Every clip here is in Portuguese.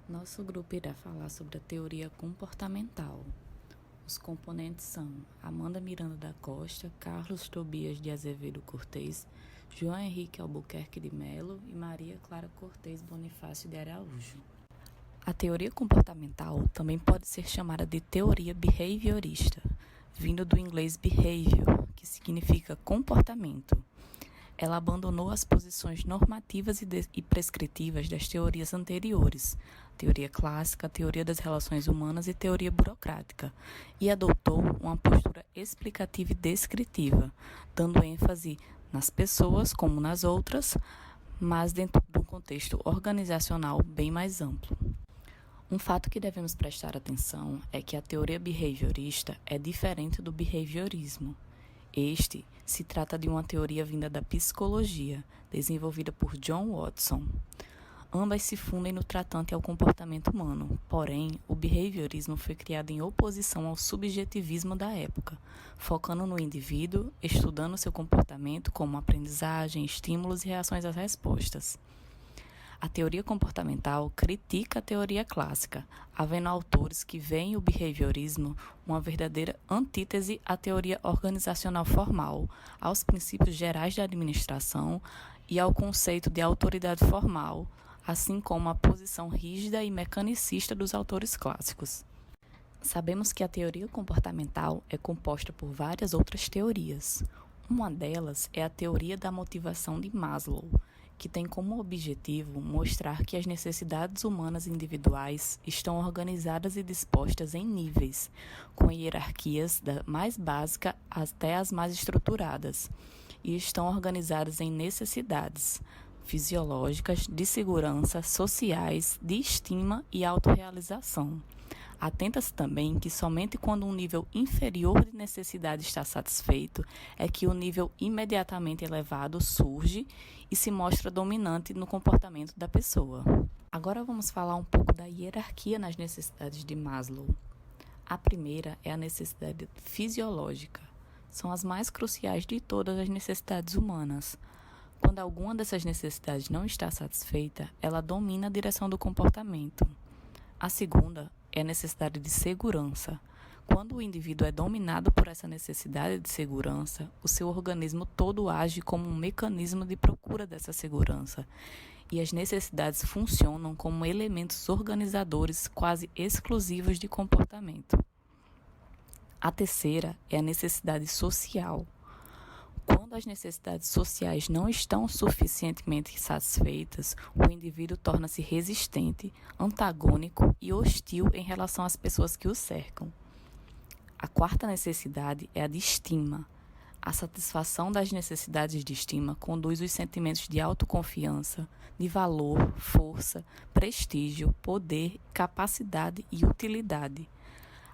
Nosso grupo irá falar sobre a teoria comportamental. Os componentes são Amanda Miranda da Costa, Carlos Tobias de Azevedo Cortez, João Henrique Albuquerque de Melo e Maria Clara Cortez Bonifácio de Araújo. A teoria comportamental também pode ser chamada de teoria behaviorista, vindo do inglês behavior, que significa comportamento. Ela abandonou as posições normativas e prescritivas das teorias anteriores, teoria clássica, teoria das relações humanas e teoria burocrática, e adotou uma postura explicativa e descritiva, dando ênfase nas pessoas como nas outras, mas dentro de um contexto organizacional bem mais amplo. Um fato que devemos prestar atenção é que a teoria behaviorista é diferente do behaviorismo. Este se trata de uma teoria vinda da psicologia, desenvolvida por John Watson. Ambas se fundem no tratante ao comportamento humano, porém, o behaviorismo foi criado em oposição ao subjetivismo da época, focando no indivíduo, estudando seu comportamento como aprendizagem, estímulos e reações às respostas. A teoria comportamental critica a teoria clássica, havendo autores que veem o behaviorismo uma verdadeira antítese à teoria organizacional formal, aos princípios gerais da administração e ao conceito de autoridade formal, assim como a posição rígida e mecanicista dos autores clássicos. Sabemos que a teoria comportamental é composta por várias outras teorias. Uma delas é a teoria da motivação de Maslow, que tem como objetivo mostrar que as necessidades humanas individuais estão organizadas e dispostas em níveis, com hierarquias da mais básica até as mais estruturadas, e estão organizadas em necessidades fisiológicas, de segurança, sociais, de estima e autorrealização. Atenta-se também que somente quando um nível inferior de necessidade está satisfeito é que o nível imediatamente elevado surge e se mostra dominante no comportamento da pessoa. Agora vamos falar um pouco da hierarquia nas necessidades de Maslow. A primeira é a necessidade fisiológica. São as mais cruciais de todas as necessidades humanas. Quando alguma dessas necessidades não está satisfeita, ela domina a direção do comportamento. A segunda é a necessidade de segurança. Quando o indivíduo é dominado por essa necessidade de segurança, o seu organismo todo age como um mecanismo de procura dessa segurança, e as necessidades funcionam como elementos organizadores quase exclusivos de comportamento. A terceira é a necessidade social. Quando as necessidades sociais não estão suficientemente satisfeitas, o indivíduo torna-se resistente, antagônico e hostil em relação às pessoas que o cercam. A quarta necessidade é a de estima. A satisfação das necessidades de estima conduz os sentimentos de autoconfiança, de valor, força, prestígio, poder, capacidade e utilidade.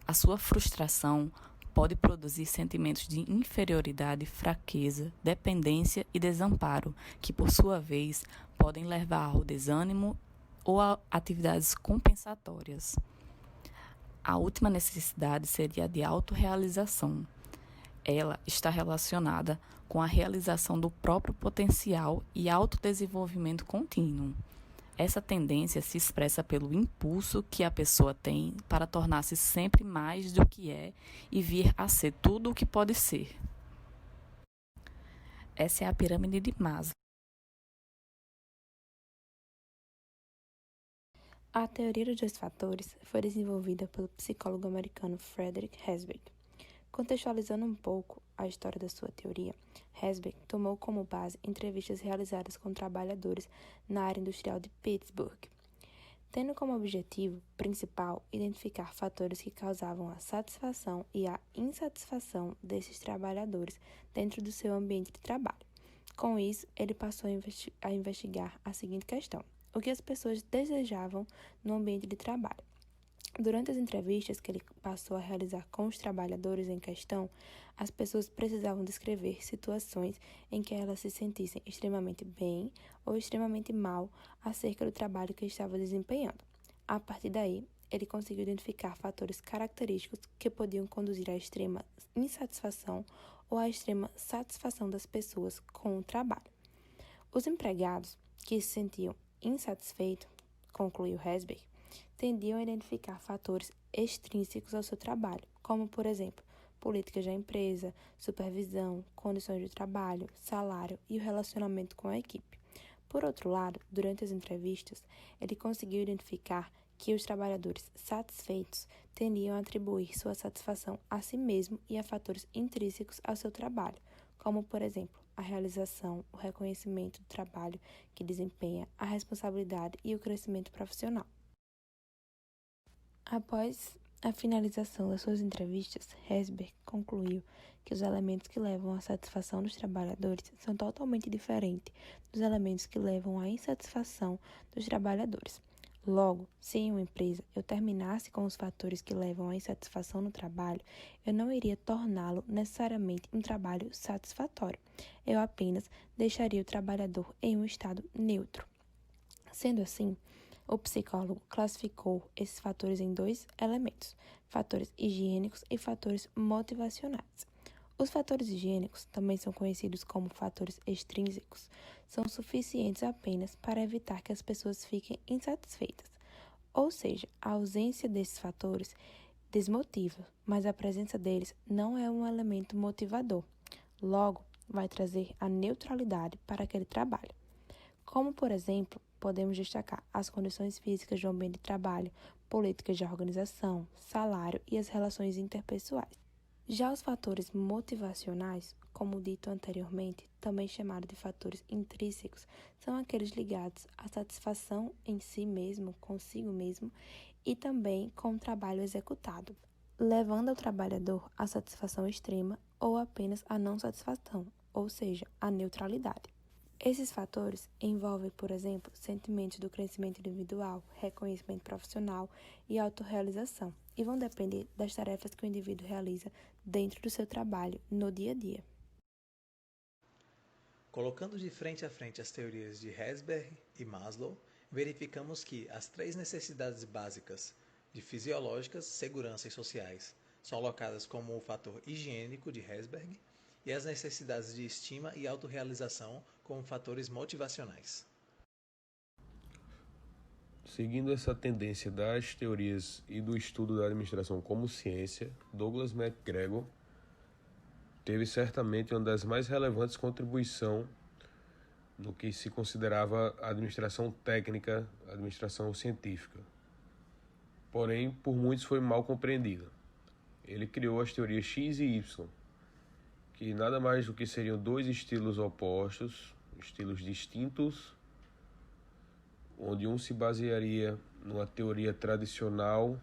A sua frustração pode produzir sentimentos de inferioridade, fraqueza, dependência e desamparo, que, por sua vez, podem levar ao desânimo ou a atividades compensatórias. A última necessidade seria a de autorrealização. Ela está relacionada com a realização do próprio potencial e autodesenvolvimento contínuo. Essa tendência se expressa pelo impulso que a pessoa tem para tornar-se sempre mais do que é e vir a ser tudo o que pode ser. Essa é a pirâmide de Maslow. A teoria dos dois fatores foi desenvolvida pelo psicólogo americano Frederick Herzberg. Contextualizando um pouco a história da sua teoria, Herzberg tomou como base entrevistas realizadas com trabalhadores na área industrial de Pittsburgh, tendo como objetivo principal identificar fatores que causavam a satisfação e a insatisfação desses trabalhadores dentro do seu ambiente de trabalho. Com isso, ele passou a investigar a seguinte questão: o que as pessoas desejavam no ambiente de trabalho. Durante as entrevistas que ele passou a realizar com os trabalhadores em questão, as pessoas precisavam descrever situações em que elas se sentissem extremamente bem ou extremamente mal acerca do trabalho que estavam desempenhando. A partir daí, ele conseguiu identificar fatores característicos que podiam conduzir à extrema insatisfação ou à extrema satisfação das pessoas com o trabalho. Os empregados que se sentiam insatisfeitos, concluiu Herzberg, tendiam a identificar fatores extrínsecos ao seu trabalho, como, por exemplo, políticas da empresa, supervisão, condições de trabalho, salário e o relacionamento com a equipe. Por outro lado, durante as entrevistas, ele conseguiu identificar que os trabalhadores satisfeitos tendiam a atribuir sua satisfação a si mesmo e a fatores intrínsecos ao seu trabalho, como, por exemplo, a realização, o reconhecimento do trabalho que desempenha, a responsabilidade e o crescimento profissional. Após a finalização das suas entrevistas, Herzberg concluiu que os elementos que levam à satisfação dos trabalhadores são totalmente diferentes dos elementos que levam à insatisfação dos trabalhadores. Logo, se em uma empresa eu terminasse com os fatores que levam à insatisfação no trabalho, eu não iria torná-lo necessariamente um trabalho satisfatório. Eu apenas deixaria o trabalhador em um estado neutro. Sendo assim, o psicólogo classificou esses fatores em 2 elementos: fatores higiênicos e fatores motivacionais. Os fatores higiênicos, também são conhecidos como fatores extrínsecos, são suficientes apenas para evitar que as pessoas fiquem insatisfeitas. Ou seja, a ausência desses fatores desmotiva, mas a presença deles não é um elemento motivador. Logo, vai trazer a neutralidade para aquele trabalho. Como, por exemplo, podemos destacar as condições físicas do ambiente de trabalho, políticas de organização, salário e as relações interpessoais. Já os fatores motivacionais, como dito anteriormente, também chamados de fatores intrínsecos, são aqueles ligados à satisfação em si mesmo, consigo mesmo, e também com o trabalho executado, levando ao trabalhador a satisfação extrema ou apenas a não satisfação, ou seja, a neutralidade. Esses fatores envolvem, por exemplo, sentimentos do crescimento individual, reconhecimento profissional e autorrealização, e vão depender das tarefas que o indivíduo realiza dentro do seu trabalho no dia a dia. Colocando de frente a frente as teorias de Herzberg e Maslow, verificamos que as 3 necessidades básicas de fisiológicas, segurança e sociais são alocadas como o fator higiênico de Herzberg e as necessidades de estima e autorrealização como fatores motivacionais. Seguindo essa tendência das teorias e do estudo da administração como ciência, Douglas MacGregor teve certamente uma das mais relevantes contribuições no que se considerava a administração técnica, a administração científica. Porém, por muitos foi mal compreendida. Ele criou as teorias X e Y, que nada mais do que seriam 2 estilos opostos, estilos distintos, onde um se basearia numa teoria tradicional,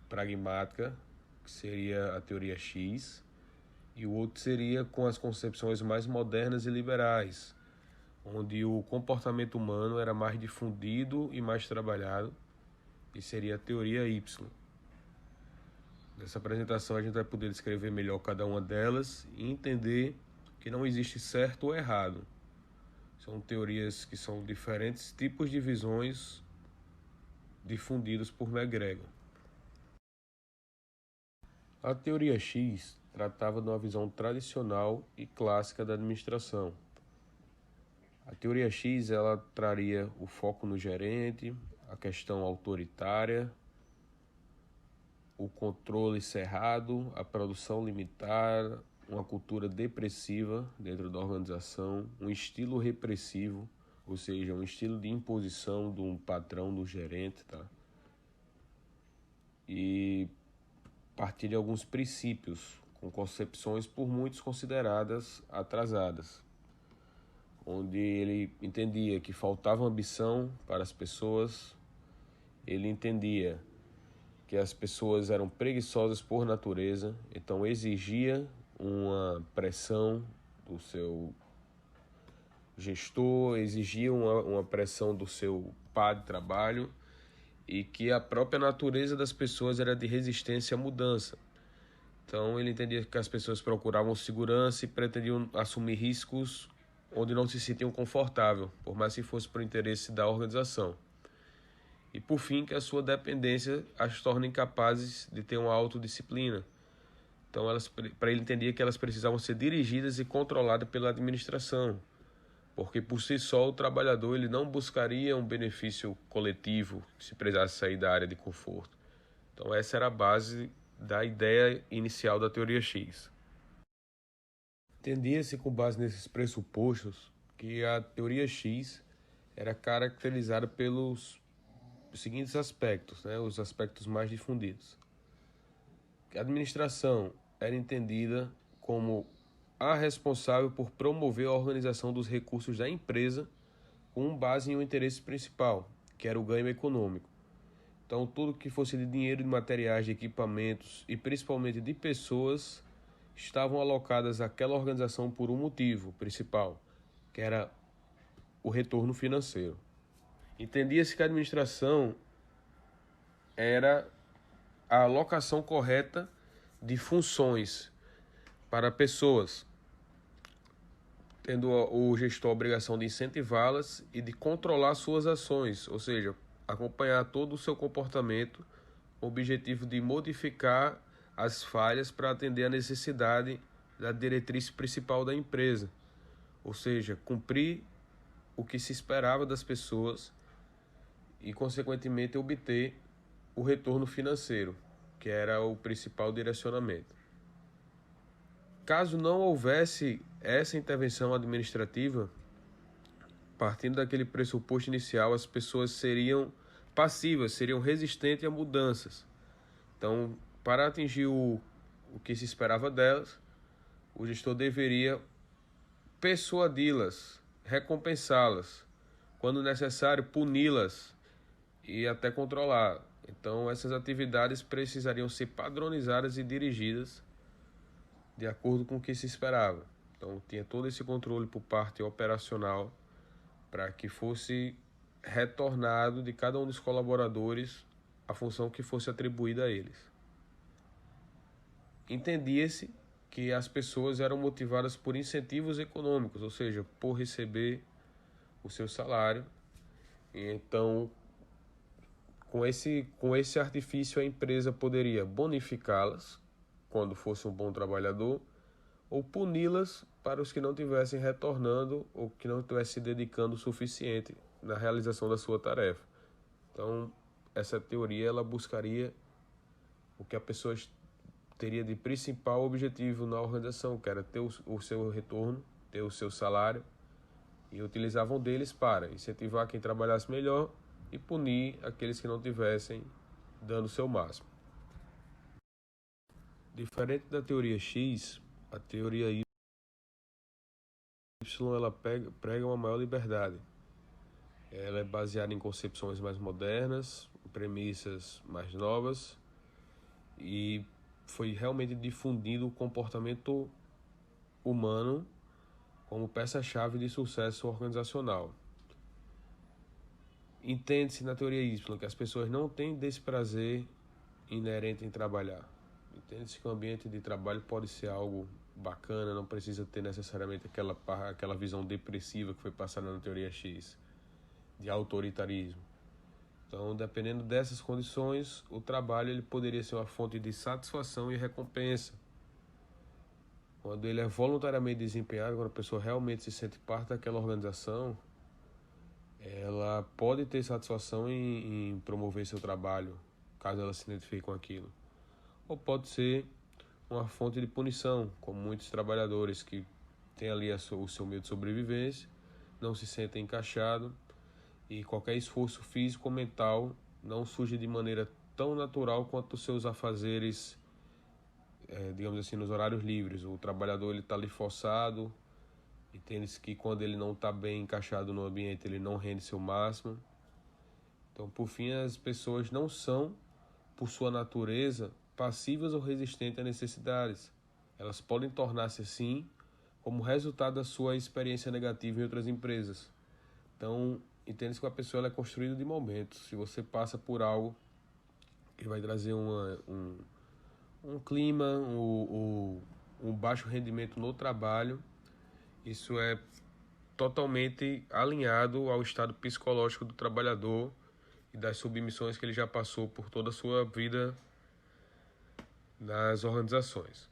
pragmática, que seria a teoria X, e o outro seria com as concepções mais modernas e liberais, onde o comportamento humano era mais difundido e mais trabalhado, e seria a teoria Y. Nessa apresentação a gente vai poder descrever melhor cada uma delas e entender que não existe certo ou errado. São teorias que são diferentes tipos de visões difundidos por MacGregor. A teoria X tratava de uma visão tradicional e clássica da administração. A teoria X ela traria o foco no gerente, a questão autoritária, o controle cerrado, a produção limitada, uma cultura depressiva dentro da organização, um estilo repressivo, ou seja, um estilo de imposição de um patrão, do gerente, tá? E partilha alguns princípios, com concepções por muitos consideradas atrasadas, onde ele entendia que faltava ambição para as pessoas, ele entendia que as pessoas eram preguiçosas por natureza, então exigia uma pressão do seu gestor, exigia uma pressão do seu par de trabalho, e que a própria natureza das pessoas era de resistência à mudança. Então ele entendia que as pessoas procuravam segurança e pretendiam assumir riscos onde não se sentiam confortáveis, por mais que fosse por interesse da organização. E por fim, que a sua dependência as torna incapazes de ter uma autodisciplina. Então, para ele entendia que elas precisavam ser dirigidas e controladas pela administração, porque por si só o trabalhador ele não buscaria um benefício coletivo se precisasse sair da área de conforto. Então essa era a base da ideia inicial da teoria X. Entendia-se com base nesses pressupostos que a teoria X era caracterizada pelos seguintes aspectos, os aspectos mais difundidos. A administração era entendida como a responsável por promover a organização dos recursos da empresa com base em um interesse principal, que era o ganho econômico. Então, tudo que fosse de dinheiro, de materiais, de equipamentos e principalmente de pessoas estavam alocadas àquela organização por um motivo principal, que era o retorno financeiro. Entendia-se que a administração era a alocação correta de funções para pessoas, tendo o gestor a obrigação de incentivá-las e de controlar suas ações, ou seja, acompanhar todo o seu comportamento com o objetivo de modificar as falhas para atender a necessidade da diretriz principal da empresa, ou seja, cumprir o que se esperava das pessoas e, consequentemente, obter o retorno financeiro, que era o principal direcionamento. Caso não houvesse essa intervenção administrativa, partindo daquele pressuposto inicial, as pessoas seriam passivas, seriam resistentes a mudanças. Então, para atingir o que se esperava delas, o gestor deveria persuadi-las, recompensá-las, quando necessário, puni-las e até controlar. Então, essas atividades precisariam ser padronizadas e dirigidas de acordo com o que se esperava. Então, tinha todo esse controle por parte operacional para que fosse retornado de cada um dos colaboradores a função que fosse atribuída a eles. Entendia-se que as pessoas eram motivadas por incentivos econômicos, ou seja, por receber o seu salário. E então, com esse artifício, a empresa poderia bonificá-las quando fosse um bom trabalhador, ou puni-las para os que não estivessem retornando ou que não estivessem se dedicando o suficiente na realização da sua tarefa. Então, essa teoria ela buscaria o que a pessoa teria de principal objetivo na organização, que era ter o seu retorno, ter o seu salário, e utilizavam deles para incentivar quem trabalhasse melhor e punir aqueles que não estivessem dando o seu máximo. Diferente da teoria X, a teoria Y ela prega uma maior liberdade. Ela é baseada em concepções mais modernas, premissas mais novas, e foi realmente difundido o comportamento humano como peça-chave de sucesso organizacional. Entende-se na teoria Y que as pessoas não têm desprazer inerente em trabalhar. Entende-se que o ambiente de trabalho pode ser algo bacana, não precisa ter necessariamente aquela visão depressiva que foi passada na teoria X, de autoritarismo. Então, dependendo dessas condições, o trabalho ele poderia ser uma fonte de satisfação e recompensa. Quando ele é voluntariamente desempenhado, quando a pessoa realmente se sente parte daquela organização, ela pode ter satisfação em promover seu trabalho, caso ela se identifique com aquilo. Ou pode ser uma fonte de punição, como muitos trabalhadores que têm ali o seu meio de sobrevivência, não se sentem encaixados, e qualquer esforço físico ou mental não surge de maneira tão natural quanto os seus afazeres, digamos assim, nos horários livres. O trabalhador está ali forçado, entende-se que quando ele não está bem encaixado no ambiente, ele não rende seu máximo. Então, por fim, as pessoas não são, por sua natureza, passivas ou resistentes a necessidades. Elas podem tornar-se assim como resultado da sua experiência negativa em outras empresas. Então, entende-se que a pessoa é construída de momentos. Se você passa por algo que vai trazer um clima, um baixo rendimento no trabalho, isso é totalmente alinhado ao estado psicológico do trabalhador e das submissões que ele já passou por toda a sua vida nas organizações.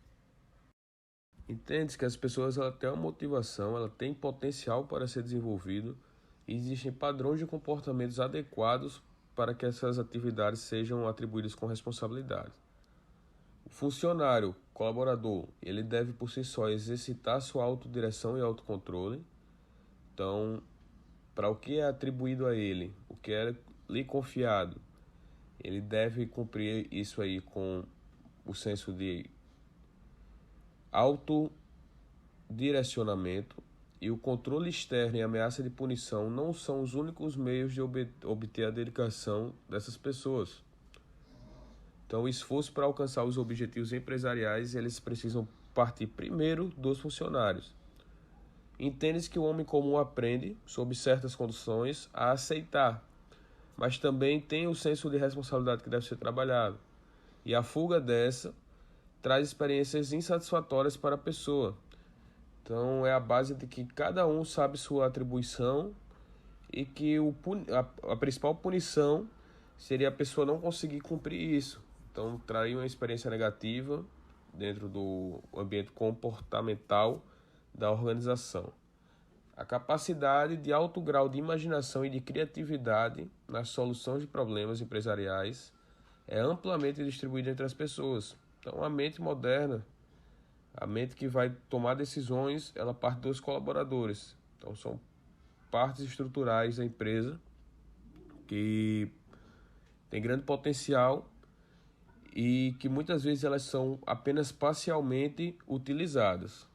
Entende-se que as pessoas ela têm uma motivação, ela tem potencial para ser desenvolvido e existem padrões de comportamentos adequados para que essas atividades sejam atribuídas com responsabilidade. O funcionário, colaborador, ele deve por si só exercitar sua autodireção e autocontrole. Então, para o que é atribuído a ele, o que é lhe confiado, ele deve cumprir isso aí com o senso de autodirecionamento, e o controle externo e a ameaça de punição não são os únicos meios de obter a dedicação dessas pessoas. Então, o esforço para alcançar os objetivos empresariais, eles precisam partir primeiro dos funcionários. Entende-se que o homem comum aprende, sob certas condições, a aceitar, mas também tem o senso de responsabilidade que deve ser trabalhado. E a fuga dessa traz experiências insatisfatórias para a pessoa. Então, é a base de que cada um sabe sua atribuição e que a principal punição seria a pessoa não conseguir cumprir isso. Então, traria uma experiência negativa dentro do ambiente comportamental da organização. A capacidade de alto grau de imaginação e de criatividade nas soluções de problemas empresariais é amplamente distribuída entre as pessoas. Então, a mente moderna, a mente que vai tomar decisões, ela parte dos colaboradores. Então, são partes estruturais da empresa que têm grande potencial e que muitas vezes elas são apenas parcialmente utilizadas,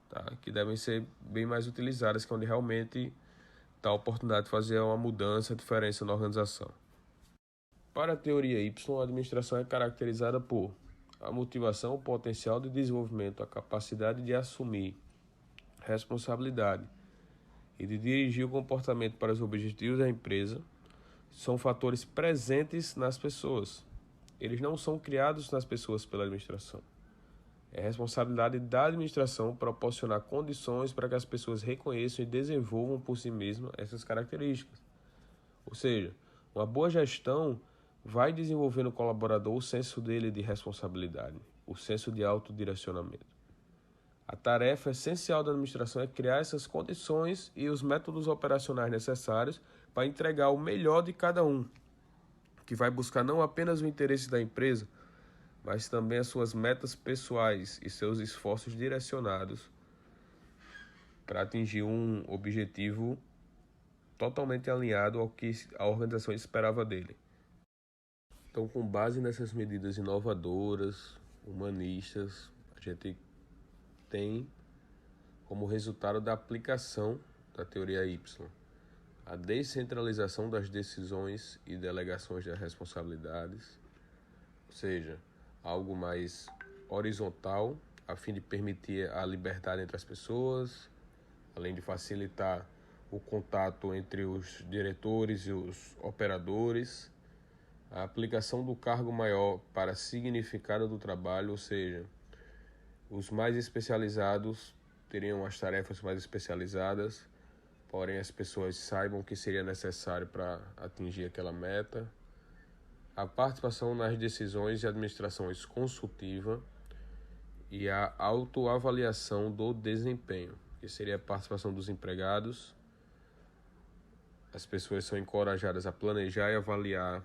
tá? Que devem ser bem mais utilizadas, que é onde realmente está a oportunidade de fazer uma mudança, diferença na organização. Para a teoria Y, a administração é caracterizada por a motivação, o potencial de desenvolvimento, a capacidade de assumir responsabilidade e de dirigir o comportamento para os objetivos da empresa, são fatores presentes nas pessoas. Eles não são criados nas pessoas pela administração. É responsabilidade da administração proporcionar condições para que as pessoas reconheçam e desenvolvam por si mesmas essas características. Ou seja, uma boa gestão vai desenvolver no colaborador o senso dele de responsabilidade, o senso de autodirecionamento. A tarefa essencial da administração é criar essas condições e os métodos operacionais necessários para entregar o melhor de cada um, que vai buscar não apenas o interesse da empresa, mas também as suas metas pessoais e seus esforços direcionados para atingir um objetivo totalmente alinhado ao que a organização esperava dele. Então, com base nessas medidas inovadoras, humanistas, a gente tem como resultado da aplicação da teoria Y a descentralização das decisões e delegações das responsabilidades, ou seja, algo mais horizontal, a fim de permitir a liberdade entre as pessoas, além de facilitar o contato entre os diretores e os operadores, a aplicação do cargo maior para significado do trabalho, ou seja, os mais especializados teriam as tarefas mais especializadas, porém as pessoas saibam o que seria necessário para atingir aquela meta. A participação nas decisões e administrações consultiva e a autoavaliação do desempenho, que seria a participação dos empregados. As pessoas são encorajadas a planejar e avaliar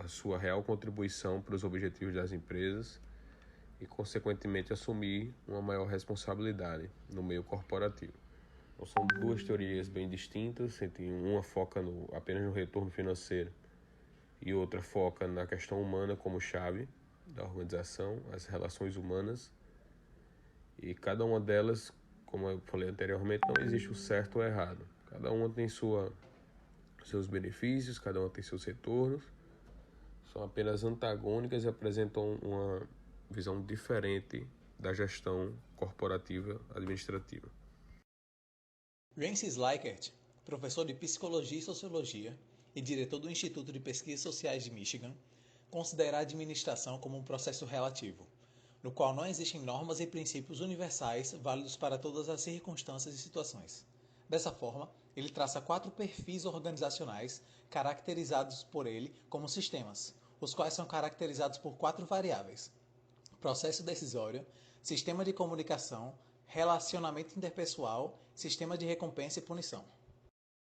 a sua real contribuição para os objetivos das empresas e, consequentemente, assumir uma maior responsabilidade no meio corporativo. Então, são duas teorias bem distintas, uma foca apenas no retorno financeiro e outra foca na questão humana como chave da organização, as relações humanas. E cada uma delas, como eu falei anteriormente, não existe o certo ou errado. Cada uma tem seus benefícios, cada uma tem seus retornos. São apenas antagônicas e apresentam uma visão diferente da gestão corporativa administrativa. Francis Likert, professor de Psicologia e Sociologia e diretor do Instituto de Pesquisas Sociais de Michigan, considera a administração como um processo relativo, no qual não existem normas e princípios universais válidos para todas as circunstâncias e situações. Dessa forma, ele traça 4 perfis organizacionais caracterizados por ele como sistemas, os quais são caracterizados por 4 variáveis: processo decisório, sistema de comunicação, relacionamento interpessoal, sistema de recompensa e punição.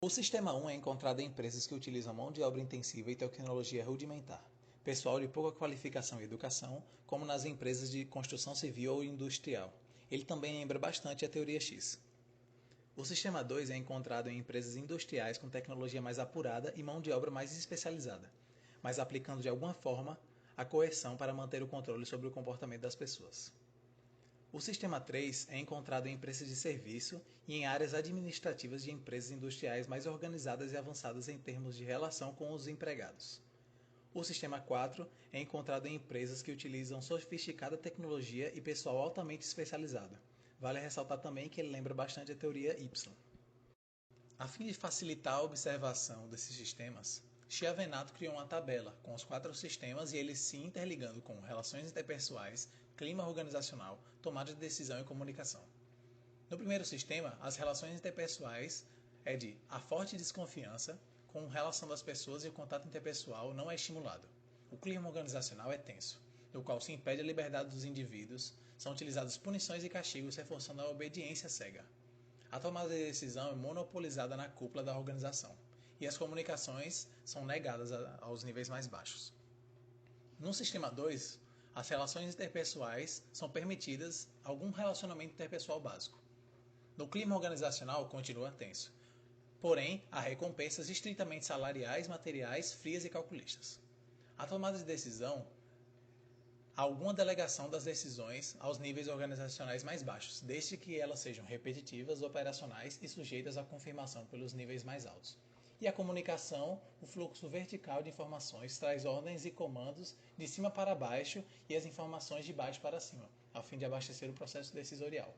O sistema 1 é encontrado em empresas que utilizam mão de obra intensiva e tecnologia rudimentar, pessoal de pouca qualificação e educação, como nas empresas de construção civil ou industrial. Ele também lembra bastante a teoria X. O sistema 2 é encontrado em empresas industriais com tecnologia mais apurada e mão de obra mais especializada, mas aplicando de alguma forma a coerção para manter o controle sobre o comportamento das pessoas. O sistema 3 é encontrado em empresas de serviço e em áreas administrativas de empresas industriais mais organizadas e avançadas em termos de relação com os empregados. O sistema 4 é encontrado em empresas que utilizam sofisticada tecnologia e pessoal altamente especializado. Vale ressaltar também que ele lembra bastante a teoria Y. A fim de facilitar a observação desses sistemas, Chiavenato criou uma tabela com os 4 sistemas e eles se interligando com relações interpessoais, clima organizacional, tomada de decisão e comunicação. No primeiro sistema, as relações interpessoais é de a forte desconfiança, com relação das pessoas e o contato interpessoal não é estimulado. O clima organizacional é tenso, no qual se impede a liberdade dos indivíduos, são utilizadas punições e castigos reforçando a obediência cega. A tomada de decisão é monopolizada na cúpula da organização, e as comunicações são negadas aos níveis mais baixos. No sistema 2, as relações interpessoais são permitidas algum relacionamento interpessoal básico. No clima organizacional continua tenso, porém há recompensas estritamente salariais, materiais, frias e calculistas. A tomada de decisão há alguma delegação das decisões aos níveis organizacionais mais baixos, desde que elas sejam repetitivas, operacionais e sujeitas à confirmação pelos níveis mais altos. E a comunicação, o fluxo vertical de informações, traz ordens e comandos de cima para baixo e as informações de baixo para cima, a fim de abastecer o processo decisorial.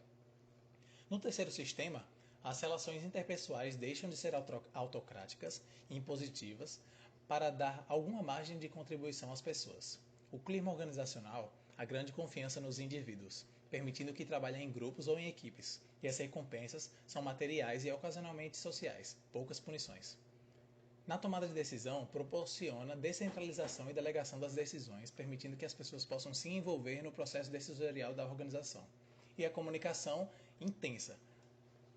No terceiro sistema, as relações interpessoais deixam de ser autocráticas e impositivas para dar alguma margem de contribuição às pessoas. O clima organizacional, a grande confiança nos indivíduos, permitindo que trabalhem em grupos ou em equipes, e as recompensas são materiais e ocasionalmente sociais, poucas punições. Na tomada de decisão, proporciona descentralização e delegação das decisões, permitindo que as pessoas possam se envolver no processo decisorial da organização. E a comunicação intensa,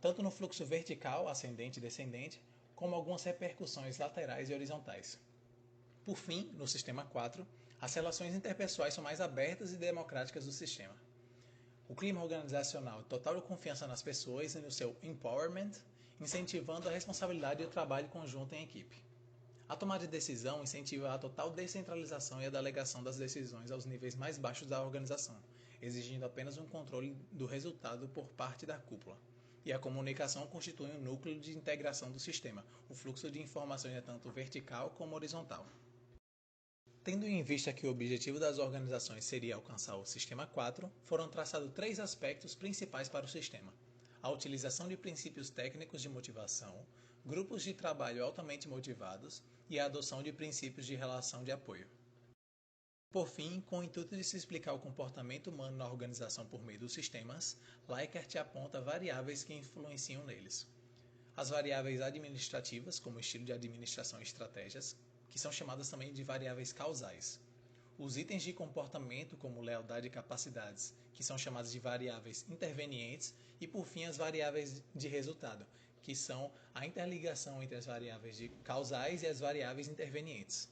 tanto no fluxo vertical, ascendente e descendente, como algumas repercussões laterais e horizontais. Por fim, no sistema 4, as relações interpessoais são mais abertas e democráticas do sistema. O clima organizacional é total confiança nas pessoas e no seu empowerment, incentivando a responsabilidade e o trabalho conjunto em equipe. A tomada de decisão incentiva a total descentralização e a delegação das decisões aos níveis mais baixos da organização, exigindo apenas um controle do resultado por parte da cúpula. E a comunicação constitui um núcleo de integração do sistema. O fluxo de informações é tanto vertical como horizontal. Tendo em vista que o objetivo das organizações seria alcançar o Sistema 4, foram traçados 3 aspectos principais para o sistema: a utilização de princípios técnicos de motivação, grupos de trabalho altamente motivados e a adoção de princípios de relação de apoio. Por fim, com o intuito de se explicar o comportamento humano na organização por meio dos sistemas, Likert aponta variáveis que influenciam neles. As variáveis administrativas, como estilo de administração e estratégias, que são chamadas também de variáveis causais. Os itens de comportamento, como lealdade e capacidades, que são chamadas de variáveis intervenientes, e por fim as variáveis de resultado, que são a interligação entre as variáveis de causais e as variáveis intervenientes.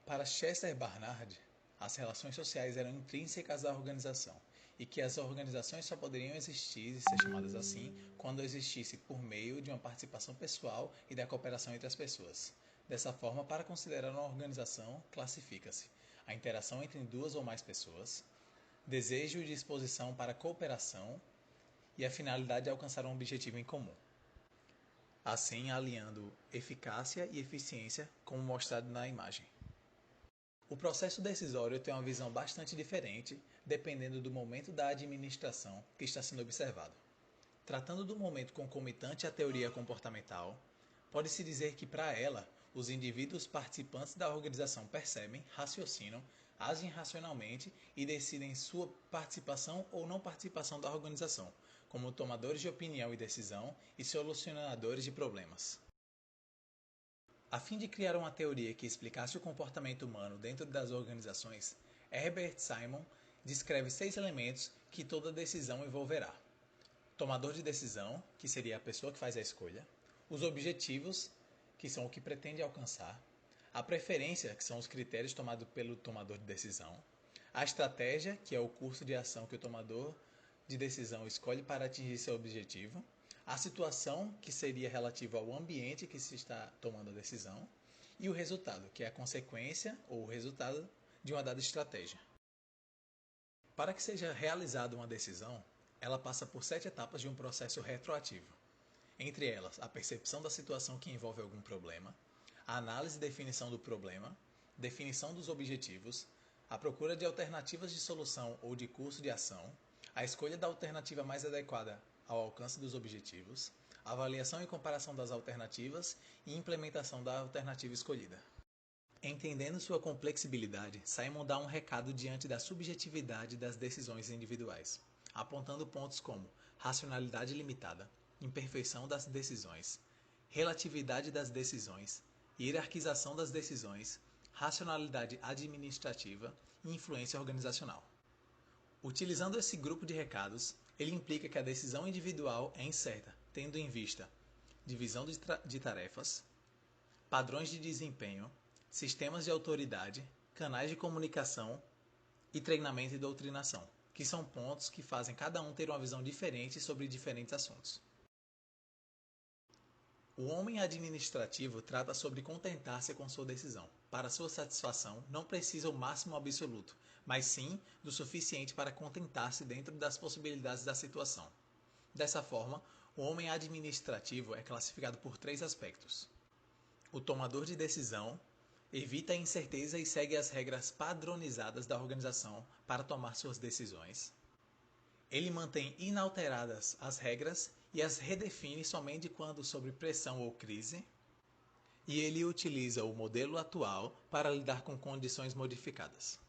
Para Chester Barnard, as relações sociais eram intrínsecas à organização, e que as organizações só poderiam existir e ser chamadas assim quando existisse por meio de uma participação pessoal e da cooperação entre as pessoas. Dessa forma, para considerar uma organização, classifica-se a interação entre 2 ou mais pessoas, desejo e disposição para cooperação e a finalidade de alcançar um objetivo em comum. Assim, alinhando eficácia e eficiência, como mostrado na imagem. O processo decisório tem uma visão bastante diferente, dependendo do momento da administração que está sendo observado. Tratando do momento concomitante à teoria comportamental, pode-se dizer que, para ela, os indivíduos participantes da organização percebem, raciocinam, agem racionalmente e decidem sua participação ou não participação da organização, como tomadores de opinião e decisão e solucionadores de problemas. A fim de criar uma teoria que explicasse o comportamento humano dentro das organizações, Herbert Simon descreve 6 elementos que toda decisão envolverá. Tomador de decisão, que seria a pessoa que faz a escolha, os objetivos, que são o que pretende alcançar, a preferência, que são os critérios tomados pelo tomador de decisão, a estratégia, que é o curso de ação que o tomador de decisão escolhe para atingir seu objetivo, a situação, que seria relativa ao ambiente que se está tomando a decisão, e o resultado, que é a consequência ou o resultado de uma dada estratégia. Para que seja realizada uma decisão, ela passa por 7 etapas de um processo retroativo. Entre elas, a percepção da situação que envolve algum problema, a análise e definição do problema, definição dos objetivos, a procura de alternativas de solução ou de curso de ação, a escolha da alternativa mais adequada ao alcance dos objetivos, avaliação e comparação das alternativas e implementação da alternativa escolhida. Entendendo sua complexibilidade, Simon dá um recado diante da subjetividade das decisões individuais, apontando pontos como racionalidade limitada, imperfeição das decisões, relatividade das decisões, hierarquização das decisões, racionalidade administrativa e influência organizacional. Utilizando esse grupo de recados, ele implica que a decisão individual é incerta, tendo em vista divisão de tarefas, padrões de desempenho, sistemas de autoridade, canais de comunicação e treinamento e doutrinação, que são pontos que fazem cada um ter uma visão diferente sobre diferentes assuntos. O homem administrativo trata sobre contentar-se com sua decisão. Para sua satisfação, não precisa o máximo absoluto, mas sim do suficiente para contentar-se dentro das possibilidades da situação. Dessa forma, o homem administrativo é classificado por 3 aspectos. O tomador de decisão evita a incerteza e segue as regras padronizadas da organização para tomar suas decisões. Ele mantém inalteradas as regras e as redefine somente quando sob pressão ou crise. E ele utiliza o modelo atual para lidar com condições modificadas.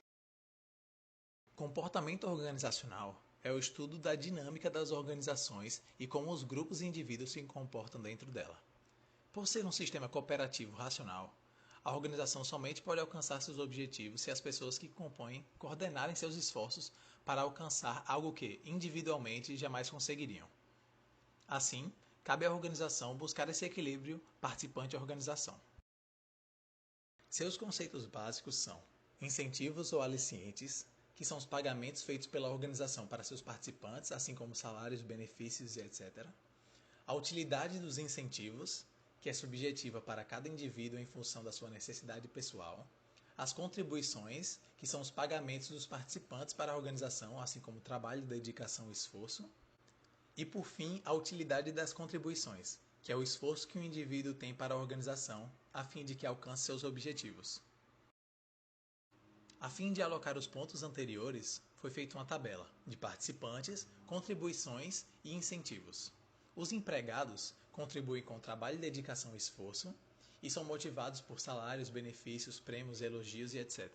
Comportamento organizacional é o estudo da dinâmica das organizações e como os grupos e indivíduos se comportam dentro dela. Por ser um sistema cooperativo racional, a organização somente pode alcançar seus objetivos se as pessoas que compõem coordenarem seus esforços para alcançar algo que, individualmente, jamais conseguiriam. Assim, cabe à organização buscar esse equilíbrio participante-organização. Seus conceitos básicos são incentivos ou alicientes, que são os pagamentos feitos pela organização para seus participantes, assim como salários, benefícios e etc. A utilidade dos incentivos, que é subjetiva para cada indivíduo em função da sua necessidade pessoal. As contribuições, que são os pagamentos dos participantes para a organização, assim como trabalho, dedicação e esforço. E, por fim, a utilidade das contribuições, que é o esforço que o indivíduo tem para a organização, a fim de que alcance seus objetivos. A fim de alocar os pontos anteriores, foi feita uma tabela de participantes, contribuições e incentivos. Os empregados contribuem com trabalho, dedicação e esforço e são motivados por salários, benefícios, prêmios, elogios e etc.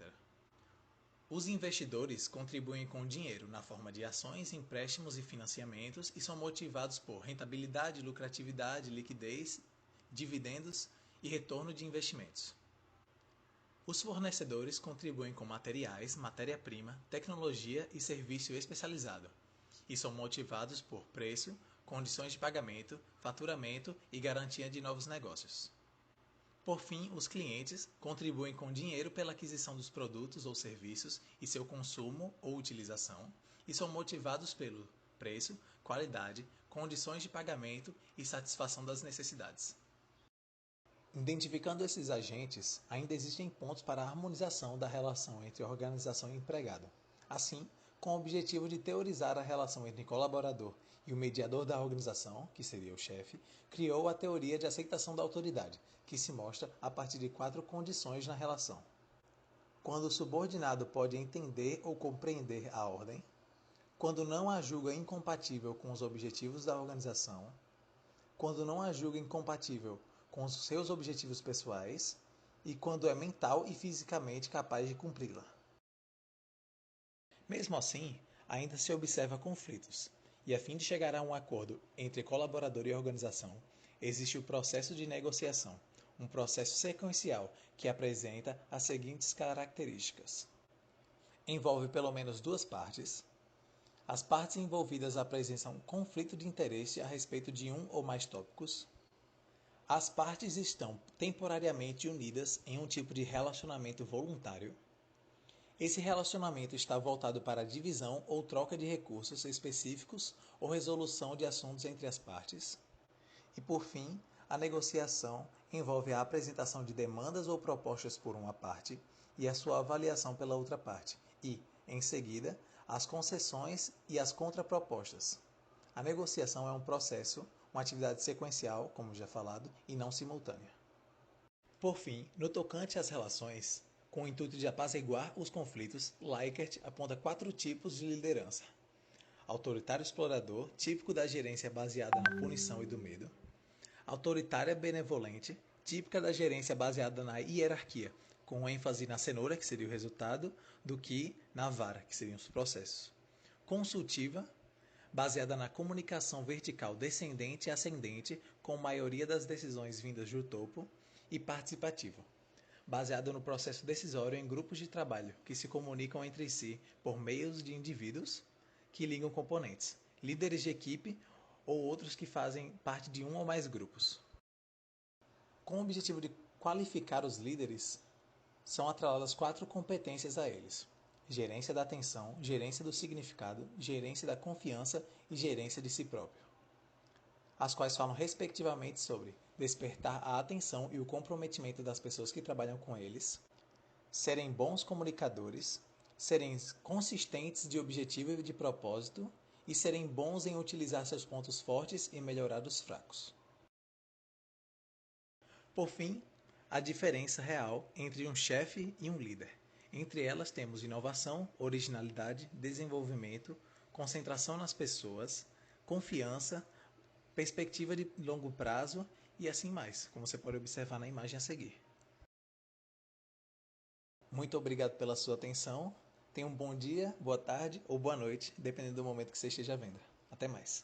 Os investidores contribuem com dinheiro na forma de ações, empréstimos e financiamentos e são motivados por rentabilidade, lucratividade, liquidez, dividendos e retorno de investimentos. Os fornecedores contribuem com materiais, matéria-prima, tecnologia e serviço especializado e são motivados por preço, condições de pagamento, faturamento e garantia de novos negócios. Por fim, os clientes contribuem com dinheiro pela aquisição dos produtos ou serviços e seu consumo ou utilização e são motivados pelo preço, qualidade, condições de pagamento e satisfação das necessidades. Identificando esses agentes, ainda existem pontos para a harmonização da relação entre organização e empregado. Assim, com o objetivo de teorizar a relação entre colaborador e o mediador da organização, que seria o chefe, criou a teoria de aceitação da autoridade, que se mostra a partir de 4 condições na relação. Quando o subordinado pode entender ou compreender a ordem, quando não a julga incompatível com os objetivos da organização, quando não a julga incompatível com os seus objetivos pessoais e quando é mental e fisicamente capaz de cumpri-la. Mesmo assim, ainda se observa conflitos, e a fim de chegar a um acordo entre colaborador e organização, existe o processo de negociação, um processo sequencial que apresenta as seguintes características. envolve pelo menos duas partes. As partes envolvidas apresentam conflito de interesse a respeito de um ou mais tópicos. As partes estão temporariamente unidas em um tipo de relacionamento voluntário. Esse relacionamento está voltado para a divisão ou troca de recursos específicos ou resolução de assuntos entre as partes. E, por fim, a negociação envolve a apresentação de demandas ou propostas por uma parte e a sua avaliação pela outra parte, e, em seguida, as concessões e as contrapropostas. A negociação é um processo, uma atividade sequencial, como já falado, e não simultânea. Por fim, no tocante às relações, com o intuito de apaziguar os conflitos, Likert aponta 4 tipos de liderança. Autoritário explorador, típico da gerência baseada na punição e do medo. Autoritária benevolente, típica da gerência baseada na hierarquia, com ênfase na cenoura, que seria o resultado, do que na vara, que seriam os processos. Consultiva, baseada na comunicação vertical descendente e ascendente, com maioria das decisões vindas do topo. E participativa, baseada no processo decisório em grupos de trabalho, que se comunicam entre si por meios de indivíduos que ligam componentes, líderes de equipe ou outros que fazem parte de um ou mais grupos. Com o objetivo de qualificar os líderes, são atreladas 4 competências a eles: gerência da atenção, gerência do significado, gerência da confiança e gerência de si próprio, as quais falam respectivamente sobre despertar a atenção e o comprometimento das pessoas que trabalham com eles, serem bons comunicadores, serem consistentes de objetivo e de propósito e serem bons em utilizar seus pontos fortes e melhorar os fracos. Por fim, a diferença real entre um chefe e um líder. Entre elas temos inovação, originalidade, desenvolvimento, concentração nas pessoas, confiança, perspectiva de longo prazo e assim mais, como você pode observar na imagem a seguir. Muito obrigado pela sua atenção. Tenha um bom dia, boa tarde ou boa noite, dependendo do momento que você esteja vendo. Até mais.